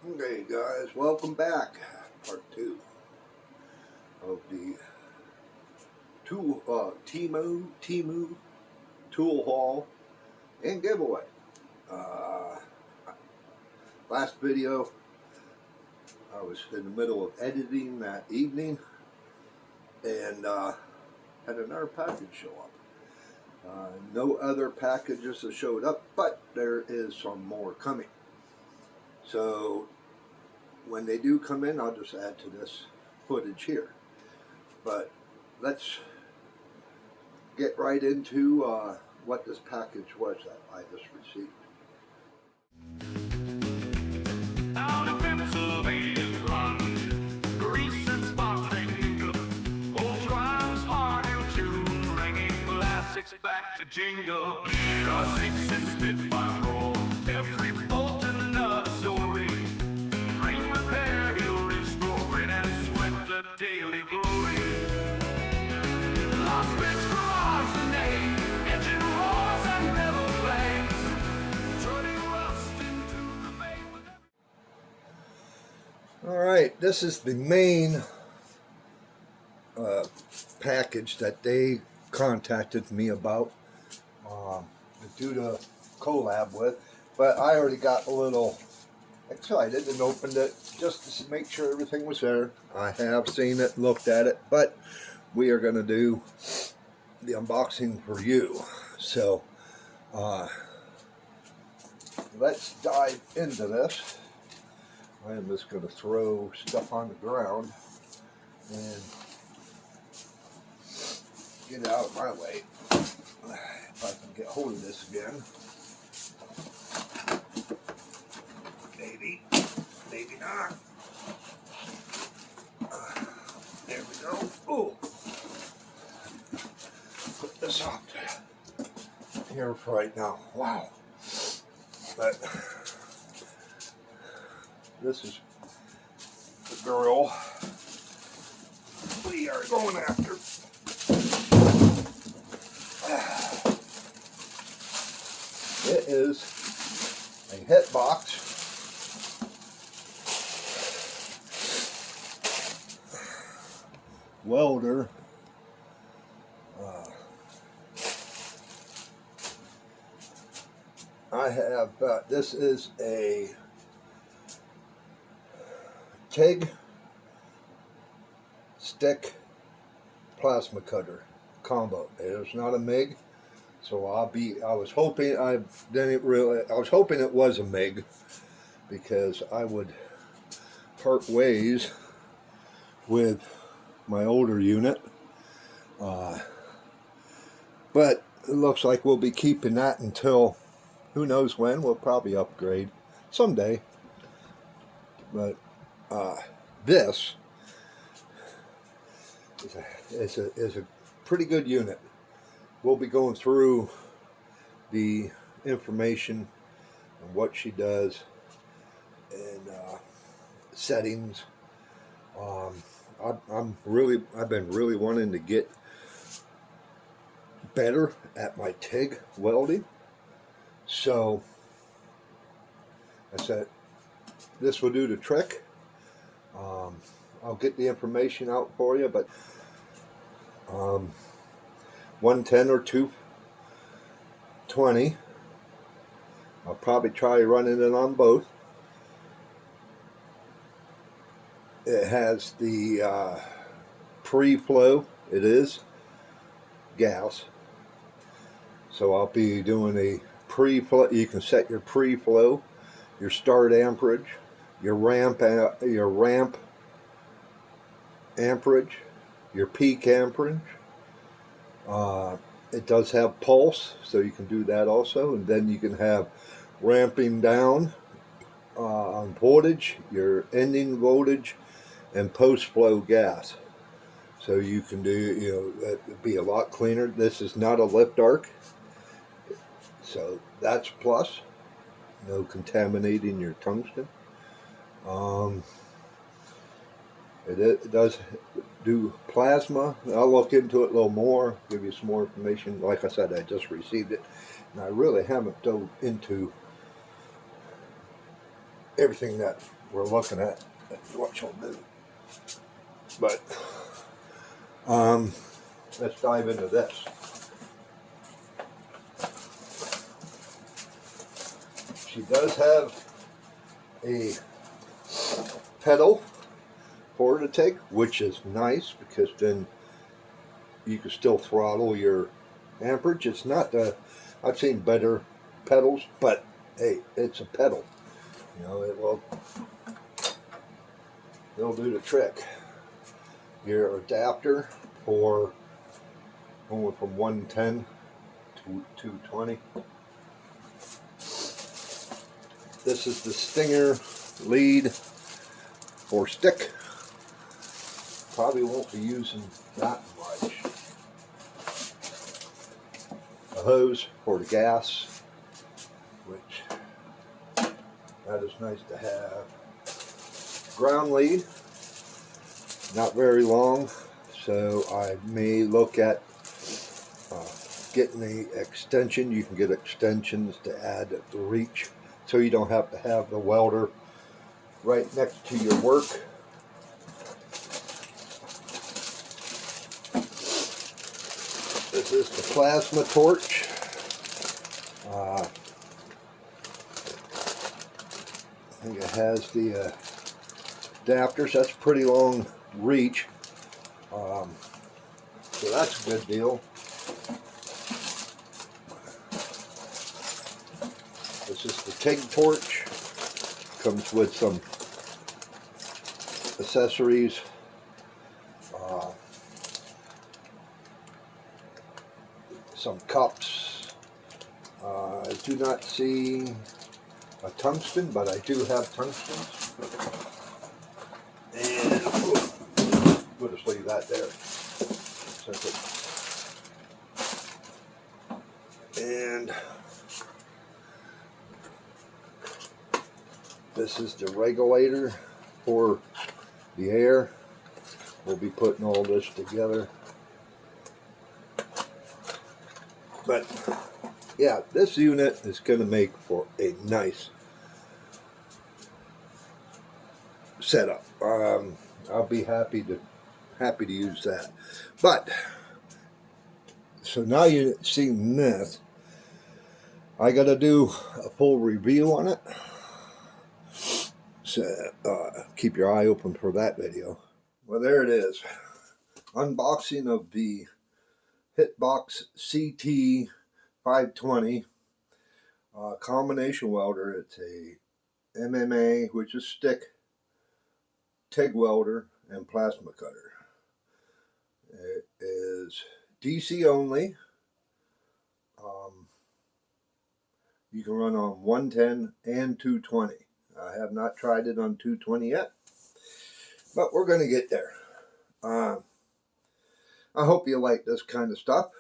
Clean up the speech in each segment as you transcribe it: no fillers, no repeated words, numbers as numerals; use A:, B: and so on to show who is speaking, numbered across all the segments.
A: Okay guys, welcome back. Part 2 of the Temu tool haul and giveaway. Last video I was in the middle of editing that evening and had another package show up. No other packages have showed up, but there is some more coming. So when they do come in, I'll just add to this footage here. But let's get right into what this package was that I just received.
B: Out of Pennsylvania's run, grease and sparkling, old drums, hard and tune, ringing classics back to jingle. Cause it's in Spitfire roll, every bolt in a story. Rain repair, he'll restore it and sweat the daily glory. Lost bits cross the name, engine roars and metal flames, turning rust into the bay with
A: Alright, this is the main package that they contacted me about to do the collab with, but I already got a little excited and opened it just to make sure everything was there. I have seen it, looked at it, but we are going to do the unboxing for you. So let's dive into this. I am just going to throw stuff on the ground and get it out of my way. If I can get hold of this again. Maybe, maybe not. There we go. Oh, put this up here for right now. Wow. But this is the girl we are going after. It is a hit box welder. I have, this is a TIG stick plasma cutter combo. It is not a MIG, so I was hoping it was a MIG, because I would part ways with my older unit, but it looks like we'll be keeping that until who knows when. We'll probably upgrade someday, but this is a pretty good unit. We'll be going through the information on what she does and settings. I've been really wanting to get better at my TIG welding, so I said this will do the trick. I'll get the information out for you, but 110 or 220. I'll probably try running it on both. It has the pre-flow. It is gas, so I'll be doing a pre-flow. You can set your pre-flow, your start amperage, your ramp amperage, your peak amperage. It does have pulse, so you can do that also, and then you can have ramping down on voltage, your ending voltage, and post-flow gas. So you can do, it'd be a lot cleaner. This is not a lift arc, so that's plus. No contaminating your tungsten. It does do plasma. I'll look into it a little more, give you some more information. Like I said, I just received it, and I really haven't dove into everything that we're looking at what she'll do. But let's dive into this. She does have a pedal for her to take, which is nice because then you can still throttle your amperage. It's not the, I've seen better pedals, but hey, it's a pedal. You know, it'll do the trick. Your adapter for going from 110 to 220. This is the Stinger lead or stick. Probably won't be using that much. A hose for the gas, which that is nice to have. Ground lead, not very long, so I may look at getting the extension. You can get extensions to add the reach, so you don't have to have the welder right next to your work. This is the plasma torch. I think it has the adapters. That's a pretty long reach, so that's a good deal. This is the TIG torch. Comes with some accessories. Some cups. I do not see a tungsten, but I do have tungstens. And we'll just leave that there. And this is the regulator for the air. We'll be putting all this together. But yeah, this unit is going to make for a nice setup. I'll be happy to use that. But so now you've seen this, I got to do a full review on it. So keep your eye open for that video. Well, there it is. Unboxing of the Hitbox CT520 combination welder. It's a MMA, which is stick, TIG welder, and plasma cutter. It is DC only. You can run on 110 and 220. I have not tried it on 220 yet, but we're going to get there. I hope you like this kind of stuff.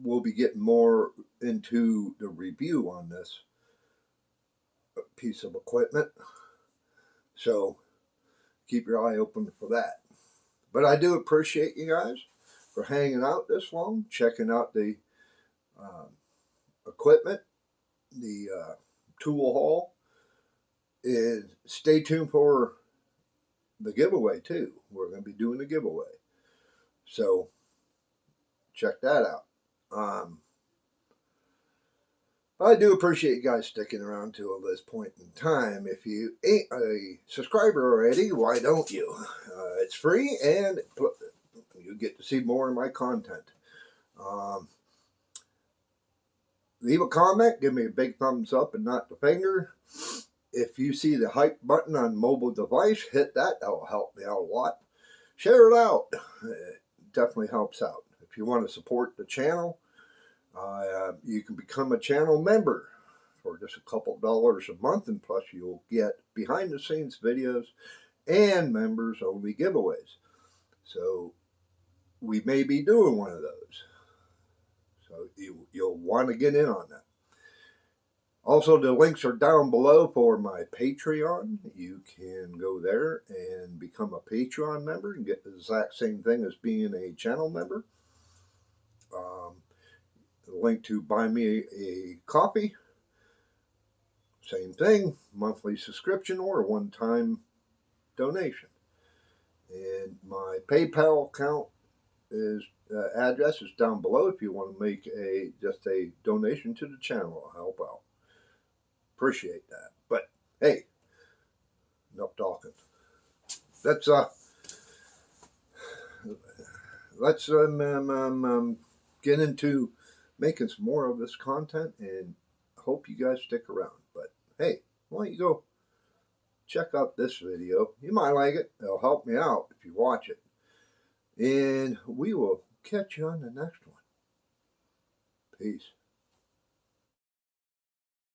A: We'll be getting more into the review on this piece of equipment, so keep your eye open for that. But I do appreciate you guys for hanging out this long, checking out the equipment, the tool haul, and stay tuned for the giveaway too. We're going to be doing a giveaway. So check that out. I do appreciate you guys sticking around till this point in time. If you ain't a subscriber already, why don't you? It's free and you get to see more of my content. Leave a comment, give me a big thumbs up and not the finger. If you see the hype button on mobile device, hit that. That will help me out a lot. Share it out. Definitely helps out. If you want to support the channel, you can become a channel member for just a couple dollars a month, and plus you'll get behind the scenes videos and members only giveaways. So we may be doing one of those, so you'll want to get in on that. Also, the links are down below for my Patreon. You can go there and become a Patreon member and get the exact same thing as being a channel member. The link to buy me a coffee. Same thing, monthly subscription or one-time donation. And my PayPal account is address is down below if you want to make just a donation to the channel. I'll help out. Appreciate that. But hey, enough talking. Let's get into making some more of this content, and hope you guys stick around. But hey, why don't you go check out this video? You might like it. It'll help me out if you watch it. And we will catch you on the next one. Peace.